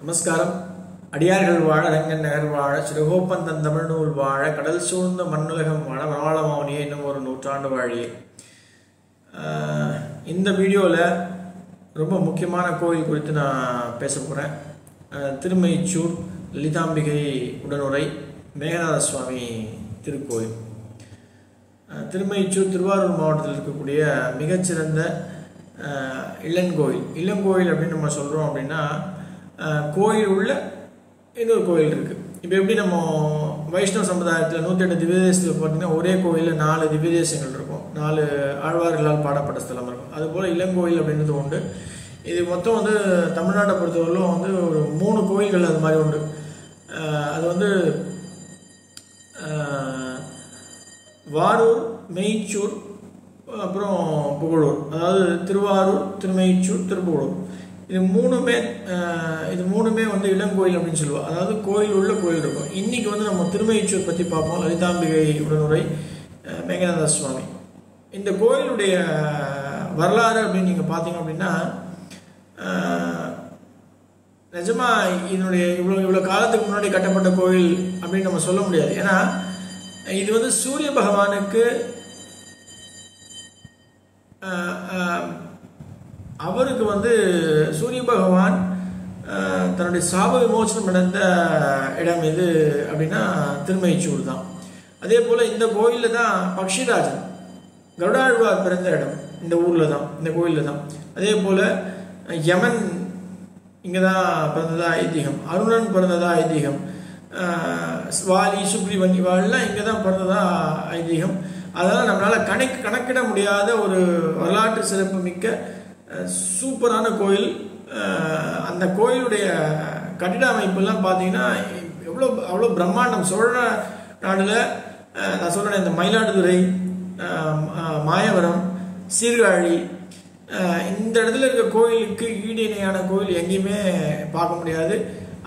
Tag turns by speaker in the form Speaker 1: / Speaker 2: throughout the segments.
Speaker 1: நமஸ்காரம். அடியார்கள் வாழ ரங்கன் நகர் வாழ சிறுகோப்பன் தன் தமிழ்நூல் வாழ கடல் சூழ்ந்த மண்ணுலகம் வாழ வாழமௌனியே இன்னும் ஒரு நூற்றாண்டு வாழியே. இந்த வீடியோவில் ரொம்ப முக்கியமான கோயில் குறித்து நான் பேச போகிறேன். திருமைச்சூர் லலிதாம்பிகை உடனுரை மேகநாத சுவாமி திருக்கோயில். திருமைச்சூர் திருவாரூர் மாவட்டத்தில் இருக்கக்கூடிய மிகச்சிறந்த இளங்கோயில். இளங்கோயில் அப்படின்னு நம்ம சொல்கிறோம் அப்படின்னா கோயில் உள்ள இன்னொரு கோயில் இருக்குது. இப்போ எப்படி நம்ம வைஷ்ணவ சமுதாயத்தில் 108 திவ்யதேசத்தில் பார்த்தீங்கன்னா ஒரே கோயிலில் 4 திவ்யதேசங்கள் இருக்கும், 4 ஆழ்வார்களால் பாடப்பட்ட ஸ்தலம் இருக்கும். அதுபோல் இளங்கோயில் அப்படின்றது உண்டு. இது மொத்தம் வந்து தமிழ்நாட்டை பொறுத்தவரையிலும் வந்து ஒரு 3 கோயில்கள் அது மாதிரி உண்டு. அது வந்து வாரூர், மெய்ச்சூர், அப்புறம் புகழூர். அதாவது திருவாரூர், திருமெய்ச்சூர், திருப்புகழூர். இது மூணுமே வந்து இளங்கோயில் அப்படின்னு சொல்லுவோம். அதாவது கோயில் உள்ள கோயில் இருக்கும். இன்னைக்கு வந்து நம்ம திருமெய்ச்சூர் பற்றி பார்ப்போம். லலிதாம்பிகை உடனுரை மேகநாத சுவாமி. இந்த கோயிலுடைய வரலாறு அப்படின்னு நீங்கள் பார்த்தீங்க அப்படின்னா நிஜமா இதனுடைய இவ்வளோ காலத்துக்கு முன்னாடி கட்டப்பட்ட கோயில் அப்படின்னு நம்ம சொல்ல முடியாது. ஏன்னா இது வந்து சூரிய பகவானுக்கு அவருக்கு வந்து சூரிய பகவான் தன்னுடைய சாப விமோசனம் அடைந்த இடம் எது அப்படின்னா திருமைச்சூர் தான். அதே போல் இந்த கோயிலில் தான் பக்ஷிராஜன் கருடாழ்வார் பிறந்த இடம் இந்த ஊரில் தான், இந்த கோயிலில் தான். அதே போல் யமன் இங்கே தான் பிறந்ததா ஐதீகம், அருணன் பிறந்ததா ஐதீகம், வாலி சுக்ரீவன் இவாள்லாம் இங்கே தான் பிறந்ததா ஐதீகம். அதனால் நம்மளால் கணக்கிட முடியாத ஒரு வரலாற்று சிறப்பு மிக்க சூப்பரான கோயில். அந்த கோயிலுடைய கட்டிட அமைப்புலாம் பார்த்தீங்கன்னா அவ்வளோ பிரம்மாண்டம். சோழ நாடுல நான் சொல்கிறேன், இந்த மயிலாடுதுறை, மாயவரம், சீர்காழி இந்த இடத்துல இருக்க கோயிலுக்கு ஈடு இணையான கோயில் எங்கேயுமே பார்க்க முடியாது.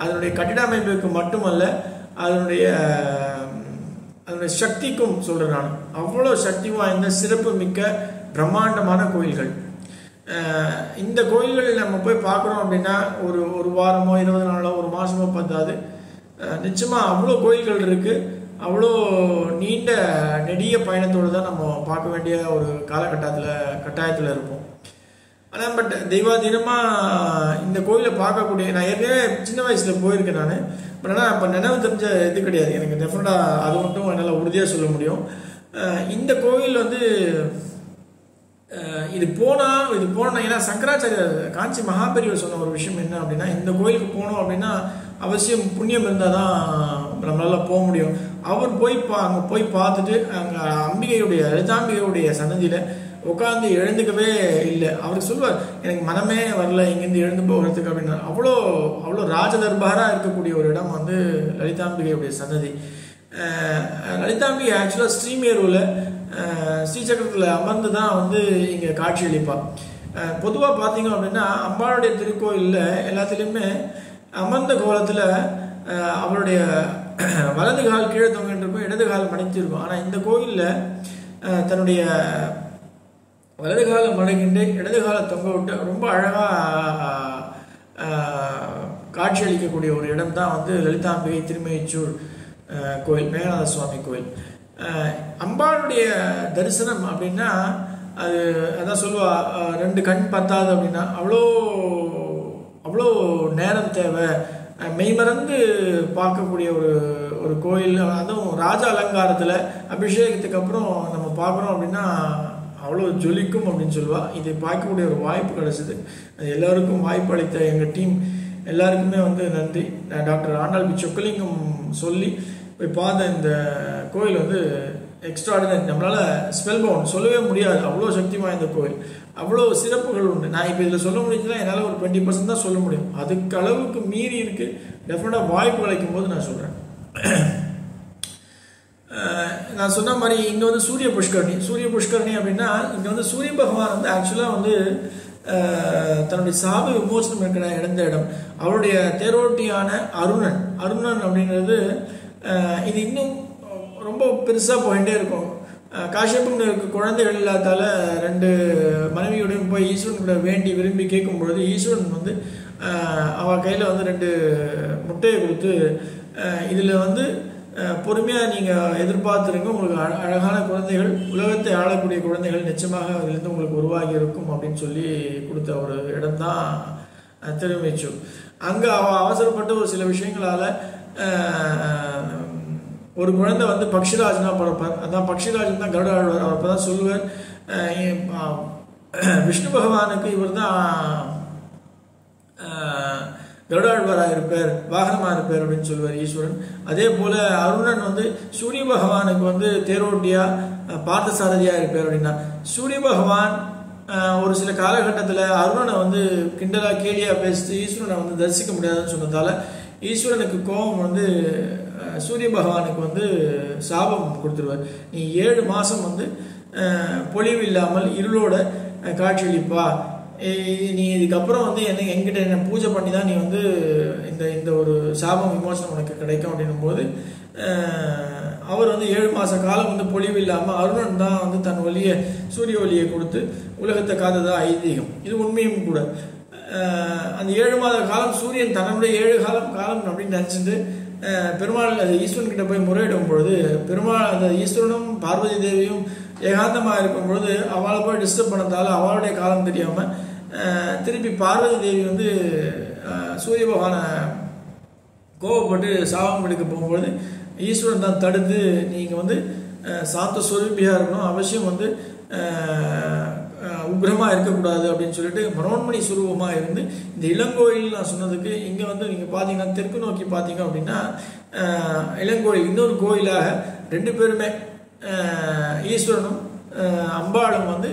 Speaker 1: அதனுடைய கட்டிட அமைப்புக்கு மட்டுமல்ல, அதனுடைய சக்திக்கும் சொல்கிறேன் நான். அவ்வளோ சக்தி வாய்ந்த சிறப்பு மிக்க பிரம்மாண்டமான கோயில்கள். இந்த கோயில்களில் நம்ம போய் பார்க்குறோம் அப்படின்னா ஒரு வாரமோ 20 நாளோ ஒரு மாதமோ பத்தாது. நிச்சயமாக அவ்வளோ கோயில்கள் இருக்குது. அவ்வளோ நீண்ட நெடிய பயணத்தோடு தான் நம்ம பார்க்க வேண்டிய ஒரு கட்டாயத்தில் இருப்போம். ஆனால் தெய்வாதீனமாக இந்த கோயிலை பார்க்கக்கூடிய, நான் ஏற்கனவே சின்ன வயசில் போயிருக்கேன் நான். பட் ஆனால் இப்போ நினைவு தெரிஞ்ச இது கிடையாது எனக்கு. டெஃபினட்டாக அது மட்டும் என்னால் உறுதியாக சொல்ல முடியும். இந்த கோயில் வந்து இது போனால் ஏன்னா சங்கராச்சாரியர் காஞ்சி மகாபெரியவர் சொன்ன ஒரு விஷயம் என்ன அப்படின்னா, இந்த கோயிலுக்கு போனோம் அப்படின்னா அவசியம் புண்ணியம் இருந்தால் தான் நம்மளால போக முடியும். அவர் அங்கே போய் பார்த்துட்டு அங்கே லலிதாம்பிகையுடைய சன்னதியில் உட்காந்து எழுந்துக்கவே இல்லை. அவர் சொல்லுவார், எனக்கு மனமே வரல இங்கேருந்து எழுந்து போகிறதுக்கு அப்படின்னா. அவ்வளோ ராஜதர்பாராக இருக்கக்கூடிய ஒரு இடம் வந்து லலிதாம்பிகையுடைய சன்னதி. லலிதாம்பிகை ஆக்சுவலாக ஸ்ரீமேருவில் ஸ்ரீசக்கரத்தில் அமர்ந்து தான் வந்து இங்கே காட்சி அளிப்பாள். பொதுவாக பார்த்தீங்க அப்படின்னா அம்பாளுடைய திருக்கோயிலில் எல்லாத்துலேயுமே அமர்ந்த கோலத்தில் அவளுடைய வலது கால் கீழே தொங்கிட்டு இருக்கும், இடது கால் மடித்திருக்கும். ஆனால் இந்த கோயிலில் தன்னுடைய வலது காலை மடக்கிண்டு இடது காலை தொங்க விட்டு ரொம்ப அழகாக காட்சி அளிக்கக்கூடிய ஒரு இடம் தான் வந்து லலிதாம்பிகை திருமைச்சூர் கோயில், மேகநாத சுவாமி கோயில். அம்பாளுடைய தரிசனம் அப்படின்னா அதான் சொல்லுவா, 2 கண் பத்தாது அப்படின்னா அவ்வளோ நேரம் தேவை. மெய்மறந்து பார்க்கக்கூடிய ஒரு கோயில். அதுவும் ராஜ அலங்காரத்தில் அபிஷேகத்துக்கு அப்புறம் நம்ம பார்க்குறோம் அப்படின்னா அவ்வளோ ஜொலிக்கும் அப்படின்னு சொல்லுவாள். இதை பார்க்கக்கூடிய ஒரு வாய்ப்பு கிடைச்சிது. அது எல்லாருக்கும் வாய்ப்பு அளித்த எங்கள் டீம் எல்லாருக்குமே வந்து நன்றி. டாக்டர் ஆண்டாள் பி சொக்கலிங்கம் சொல்லி போய் பார்த்த இந்த கோயில் வந்து எக்ஸ்ட்ராடினரி. நம்மளால் ஸ்பெல் பவுண்ட் சொல்லவே முடியாது. அவ்வளோ சக்தி வாய்ந்த கோயில், அவ்வளோ சிறப்புகள் உண்டு. நான் இப்போ இதில் சொல்ல முடிஞ்சுன்னா என்னால் ஒரு 20% தான் சொல்ல முடியும். அதுக்கு அளவுக்கு மீறி இருக்குது. டெஃபினட்டாக வாய்ப்பு கிடைக்கும் போது நான் சொல்கிறேன். நான் சொன்ன மாதிரி இங்கே வந்து சூரிய புஷ்கரணி அப்படின்னா இங்கே வந்து சூரிய பகவான் வந்து ஆக்சுவலாக வந்து தன்னுடைய சாப விமோசனம் இருக்கிற இடம். அவருடைய தேரோட்டியான அருணன் அப்படிங்கிறது இது இன்னும் ரொம்ப பெருசாக போயிட்டே இருக்கும். காஷ்யபனுக்கு குழந்தைகள் இல்லாதால 2 மனைவியுடன் போய் ஈஸ்வரன் கூட வேண்டி விரும்பி கேட்கும் பொழுது ஈஸ்வரன் வந்து அவள் கையில் வந்து 2 முட்டையை கொடுத்து இதில் வந்து பொறுமையாக நீங்கள் எதிர்பார்த்துருங்க, உங்களுக்கு அழகான குழந்தைகள், உலகத்தை ஆளக்கூடிய குழந்தைகள் நிச்சயமாக அதிலிருந்து உங்களுக்கு உருவாகி இருக்கும் அப்படின்னு சொல்லி கொடுத்த ஒரு இடம்தான் திருமைச்சூர். அங்கே அவள் அவசரப்பட்டு ஒரு சில விஷயங்களால் ஒரு குழந்தை வந்து பக்ஷிராஜனா பிறப்பார். அதான் பக்ஷிராஜன் தான் கருட ஆழ்வார். அவர் அப்போ தான் சொல்லுவார், விஷ்ணு பகவானுக்கு இவர் தான் கருடாழ்வாராக இருப்பார், வாகனமாக இருப்பார் அப்படின்னு சொல்லுவார் ஈஸ்வரன். அதே போல் அருணன் வந்து சூரிய பகவானுக்கு வந்து தேரோட்டியா பார்த்தசாரதியாக இருப்பார் அப்படின்னா, சூரிய பகவான் ஒரு சில காலகட்டத்தில் அருணனை வந்து கிண்டலாக கேலியாக பேசிட்டு ஈஸ்வரனை வந்து தரிசிக்க முடியாதுன்னு சொன்னதால ஈஸ்வரனுக்கு கோபம் வந்து சூரிய பகவானுக்கு வந்து சாபம் கொடுத்துருவார். நீ 7 மாதம் வந்து பொழிவு இல்லாமல் இருளோட காட்சியளிப்பா, நீ இதுக்கப்புறம் வந்து என்கிட்ட என்ன பூஜை பண்ணி தான் நீ வந்து இந்த ஒரு சாபம் விமோசனம் உனக்கு கிடைக்கும் அப்படின்னும் போது அவர் வந்து 7 மாத காலம் வந்து பொழிவு இல்லாமல் அருணன் தான் வந்து தன் ஒளியை சூரிய ஒளியை கொடுத்து உலகத்தை காத்ததா ஐதீகம். இது உண்மையும் கூட. அந்த 7 மாத காலம் சூரியன் தன்னுடைய 7 காலம் அப்படின்னு நினச்சிட்டு பெருமாள் அது ஈஸ்வரன் கிட்ட போய் முறையிடும் பொழுது பெருமாள் அந்த ஈஸ்வரனும் பார்வதி தேவியும் ஏகாந்தமாக இருக்கும் பொழுது அவளை போய் டிஸ்டர்ப் பண்ணதால அவளுடைய காலம் தெரியாமல் திருப்பி பார்வதி தேவி வந்து சூரிய பகவானை கோவப்பட்டு சாபம் எடுக்க போகும்பொழுது ஈஸ்வரன் தான் தடுத்து நீங்கள் வந்து சாந்த ஸ்வரூபியாக இருக்கணும், அவசியம் வந்து உக்ரமாக இருக்கக்கூடாது அப்படின்னு சொல்லிட்டு மனோன்மணி சுரூபமாக இருந்து இந்த இளங்கோயில் நான் சொன்னதுக்கு இங்கே வந்து நீங்கள் பார்த்தீங்கன்னா தெற்கு நோக்கி பார்த்தீங்க அப்படின்னா இளங்கோயில் இன்னொரு கோயிலாக 2 பேருமே ஈஸ்வரனும் அம்பாளும் வந்து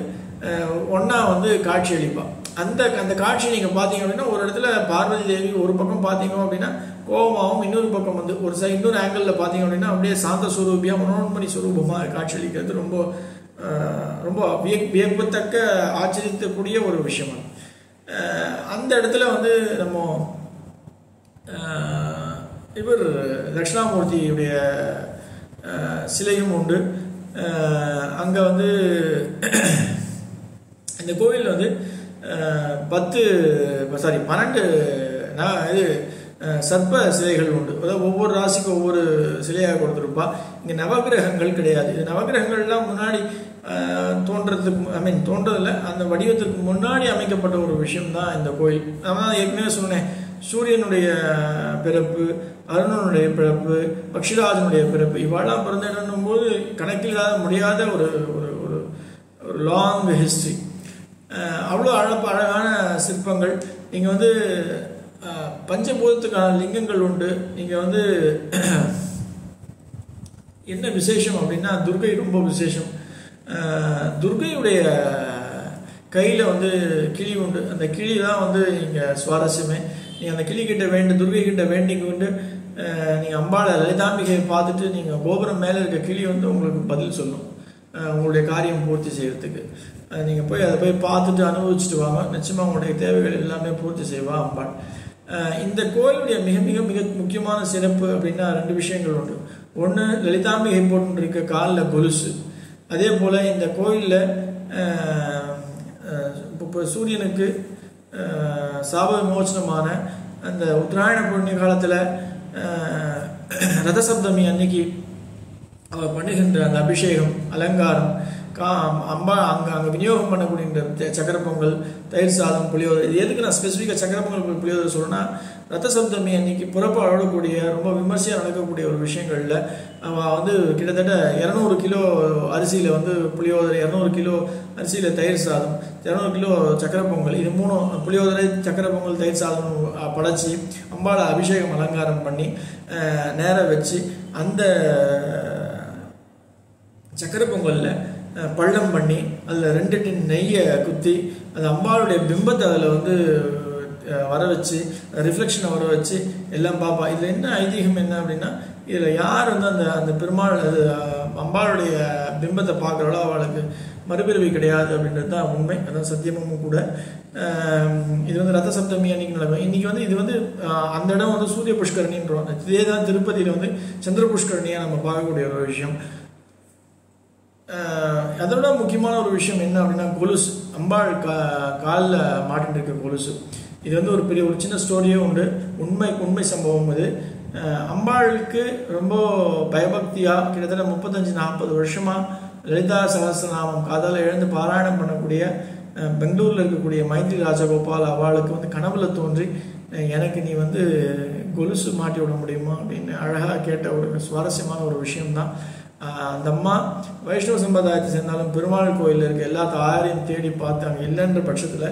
Speaker 1: ஒன்றா வந்து காட்சி அளிப்பாள். அந்த காட்சி நீங்கள் பார்த்தீங்க அப்படின்னா ஒரு இடத்துல பார்வதி தேவி ஒரு பக்கம் பார்த்தீங்க அப்படின்னா கோபமாகவும் இன்னொரு பக்கம் வந்து இன்னொரு ஆங்கிளில் பார்த்தீங்க அப்படின்னா அப்படியே சாந்த ஸ்வரூபியாக மனோன்மணி சுரூபமாக காட்சி அளிக்கிறது ரொம்ப ரொம்ப வியப்பத்தக்க ஆச்சரியத்தக்கூடிய ஒரு விஷயம். அந்த இடத்துல வந்து நம்ம இவர் தட்சிணாமூர்த்தியுடைய சிலையும் உண்டு. அங்கே வந்து இந்த கோவிலில் வந்து 12 இது சர்ப்ப சிலைகள் உண்டு. அதாவது ஒவ்வொரு ராசிக்கும் ஒவ்வொரு சிலையாக கொடுத்துருப்பா. இங்கே நவகிரகங்கள் கிடையாது. இது நவகிரகங்கள்லாம் முன்னாடி தோன்றதில்லை, அந்த வடிவத்திற்கு முன்னாடி அமைக்கப்பட்ட ஒரு விஷயம்தான் இந்த கோயில். நான் ஏற்கனவே சொன்னேன், சூரியனுடைய பிறப்பு, அருணனுடைய பிறப்பு, பக்ஷிராஜனுடைய பிறப்பு இவாளெல்லாம் பிறந்திடும் போது கணக்கில்லாத முடியாத ஒரு ஒரு லாங் ஹிஸ்ட்ரி. அவ்வளோ அழகான சிற்பங்கள். இங்கே வந்து பஞ்சபூதத்துக்கான லிங்கங்கள் உண்டு. இங்கே வந்து என்ன விசேஷம் அப்படின்னா துர்கை ரொம்ப விசேஷம். துர்கையுடைய கையில் வந்து கிளி உண்டு. அந்த கிளி தான் வந்து இங்கே சுவாரஸ்யமே. நீங்கள் அந்த கிளி கிட்ட துர்கை கிட்ட வேண்டிக்கொண்டு நீங்கள் அம்பாளை லலிதாம்பிகையை பார்த்துட்டு நீங்கள் கோபுரம் மேலே இருக்க கிளி வந்து உங்களுக்கு பதில் சொல்லும், உங்களுடைய காரியம் பூர்த்தி செய்யறதுக்கு. நீங்கள் போய் அதை போய் பார்த்துட்டு அனுபவிச்சுட்டு வாங்க, நிச்சயமாக உங்களுடைய தேவைகள் எல்லாமே பூர்த்தி செய்வா அம்பாள். இந்த கோயிலுடைய மிக மிக மிக முக்கியமான சிறப்பு அப்படின்னா 2 விஷயங்கள் உண்டு. ஒன்று, லலிதாம்பிகை போட்டு இருக்க காலில் கொலுசு. அதே போல் இந்த கோயிலில் இப்போ சூரியனுக்கு சாப விமோசனமான அந்த உத்தராயண புண்ணிய காலத்தில் ரதசப்தமி அன்னைக்கு அவர் பண்ணுகின்ற அந்த அபிஷேகம், அலங்காரம், அம்பா அங்கே விநியோகம் பண்ணக்கூடிய சக்கர பொங்கல், தயிர் சாதம், புளியோதரை. இது எதுக்கு நான் ஸ்பெசிஃபிக்காக சக்கர பொங்கல் புளியோதரை சொல்கிறேன்னா, ரத்தசப்தமி அன்னைக்கு பிறப்பு அழகக்கூடிய ரொம்ப விமர்சையாக நடக்கக்கூடிய ஒரு விஷயங்களில் அவள் வந்து கிட்டத்தட்ட 200 கிலோ அரிசியில் வந்து புளியோதரை, 200 கிலோ அரிசியில் தயிர் சாதம், 200 கிலோ சக்கர பொங்கல், இது 3 புளியோதரை, சக்கர பொங்கல், தயிர் சாதம் படைச்சி அம்பாளை அபிஷேகம் அலங்காரம் பண்ணி நேர வச்சு அந்த சக்கர பொங்கலில் பள்ளம் பண்ணி அதில் 2 டின் நெய்யை குத்தி அந்த அம்பாளுடைய பிம்பத்தை அதில் வந்து வர வச்சு ரிஃப்ளெக்ஷனை வர வச்சு எல்லாம் பார்ப்பா. இதில் என்ன ஐதீகம் என்ன அப்படின்னா, இதில் யார் வந்து அந்த பெருமாள் அம்பாளுடைய பிம்பத்தை பார்க்குறாளோ அவளுக்கு மறுபிறவி கிடையாது அப்படின்றது தான் உண்மை. அதான் சத்தியமும் கூட. இது வந்து ரத்த சப்தமி அன்னைக்கு நடக்கும். இன்னைக்கு வந்து இது வந்து அந்த இடம் வந்து சூரிய புஷ்கரணின்றோம். இதே தான் திருப்பதியில் வந்து சந்திர புஷ்கரணியாக நம்ம பார்க்கக்கூடிய ஒரு விஷயம். அதோட முக்கியமான ஒரு விஷயம் என்ன அப்படின்னா கொலுசு, அம்பாள் காலில் மாட்டிட்டு இருக்க கொலுசு. இது வந்து ஒரு சின்ன ஸ்டோரியே உண்டு, உண்மை சம்பவம் இது. அம்பாளுக்கு ரொம்ப பயபக்தியாக கிட்டத்தட்ட 35-40 வருஷமாக லலிதா சகஸ்ரநாமம் காதால் எழுந்து பாராயணம் பண்ணக்கூடிய பெங்களூரில் இருக்கக்கூடிய மைத்ரி ராஜகோபால் அவளுக்கு வந்து கனவுல தோன்றி எனக்கு நீ வந்து கொலுசு மாட்டி விட முடியுமா அப்படின்னு அழகாக கேட்ட ஒரு சுவாரஸ்யமான ஒரு விஷயம்தான். அந்த அம்மா வைஷ்ணவ சம்பிரதாயத்தை சேர்ந்தாலும் பெருமாள் கோயிலில் இருக்க எல்லா தாயாரையும் தேடி பார்த்து அங்கே இல்லைன்ற பட்சத்தில்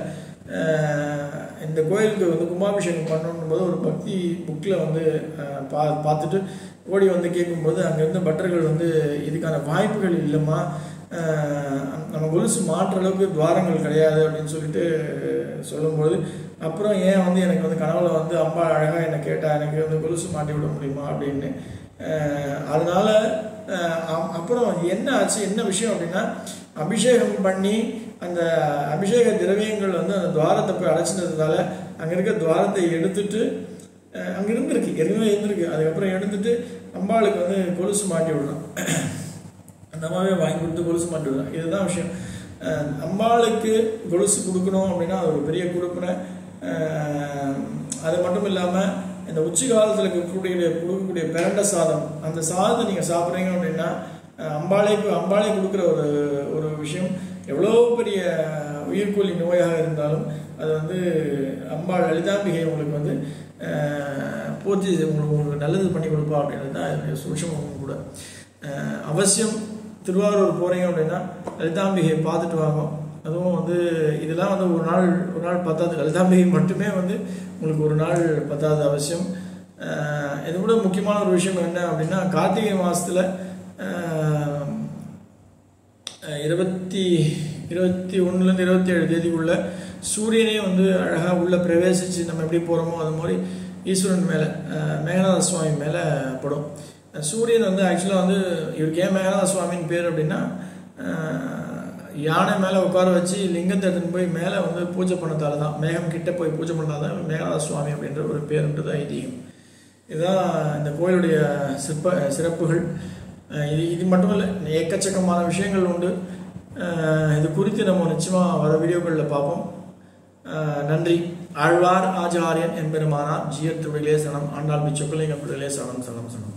Speaker 1: இந்த கோயிலுக்கு வந்து கும்பாபிஷேகம் பண்ணணும் போது ஒரு பக்தி புக்கில் வந்து பார்த்துட்டு ஓடி வந்து கேட்கும்போது அங்கேருந்து பட்டர்கள் வந்து இதுக்கான வாய்ப்புகள் இல்லைம்மா, நம்ம கொலுசு மாற்ற அளவுக்கு துவாரங்கள் கிடையாது அப்படின்னு சொல்லிட்டு சொல்லும்போது, அப்புறம் ஏன் வந்து எனக்கு வந்து கனவுல வந்து அம்மா அழகாக என்னை கேட்டால் எனக்கு வந்து கொலுசு மாட்டி விட முடியுமா அப்படின்னு. அதனால அப்புறம் என்ன ஆச்சு, என்ன விஷயம் அப்படின்னா, அபிஷேகம் பண்ணி அந்த அபிஷேக திரவியங்கள் வந்து அந்த துவாரத்தை போய் அடைச்சினதுனால அங்கே இருக்க துவாரத்தை எடுத்துட்டு அங்கே ஏற்கனவே இருந்திருக்கு, அதுக்கப்புறம் எடுத்துட்டு அம்பாளுக்கு வந்து கொலுசு மாட்டி விடலாம். அந்த அம்மாவே வாங்கி கொடுத்து கொலுசு மாட்டி விடலாம். இதுதான் விஷயம். அம்பாளுக்கு கொலுசு கொடுக்கணும் அப்படின்னா அது ஒரு பெரிய கொடுப்பினை. அது மட்டும் இல்லாமல் இந்த உச்சி காலத்தில் கொடுக்கக்கூடிய பிரண்ட சாதம், அந்த சாதத்தை நீங்கள் சாப்பிட்றீங்க அப்படின்னா அம்பாளே கொடுக்குற ஒரு விஷயம். எவ்வளோ பெரிய உயிர்கொல்லி நோயாக இருந்தாலும் அது வந்து அம்பாள் லலிதாம்பிகை உங்களுக்கு வந்து பூர்த்தி உங்களுக்கு நல்லது பண்ணி கொடுப்பா அப்படின்றது தான் என்னுடைய சூட்சமும் கூட. அவசியம் திருவாரூர் போகிறீங்க அப்படின்னா லலிதாம்பிகையை பார்த்துட்டு வாங்கும். அதுவும் வந்து இதெல்லாம் வந்து ஒரு நாள் பத்தாது, லலிதாம்பிகை மட்டுமே வந்து உங்களுக்கு ஒரு நாள் பத்தாது அவசியம். இது கூட முக்கியமான ஒரு விஷயம் என்ன அப்படின்னா, கார்த்திகை மாதத்தில் 21 27 தேதிக்குள்ள சூரியனே வந்து அழகாக உள்ள பிரவேசித்து நம்ம எப்படி போகிறோமோ அது மாதிரி ஈஸ்வரன் மேலே மேகநாத சுவாமி மேலே படும். சூரியன் வந்து ஆக்சுவலாக வந்து இவருக்கு ஏன் மேகநாத சுவாமின்னு பேர் அப்படின்னா, யானை மேலே உட்கார வச்சு லிங்கத்தை எடுத்துன்னு போய் மேலே வந்து பூஜை பண்ணதால தான், மேகம் கிட்ட போய் பூஜை பண்ணதால தான் மேகநாத சுவாமி அப்படின்ற ஒரு பேருன்றது ஐதீகம். இதுதான் இந்த கோயிலுடைய சிறப்புகள். இது மட்டும் இல்லை, எக்கச்சக்கமான விஷயங்கள் உண்டு. இது குறித்து நம்ம நிச்சயமாக வர வீடியோக்களில் பார்ப்போம். நன்றி. ஆழ்வார் ஆச்சாரியன் எம்பெருமானார் ஜியர் திருவிலே சனம் ஆண்டாள் பிச்சொக்கலை கப்பிலே சனம் சனம் சனம்.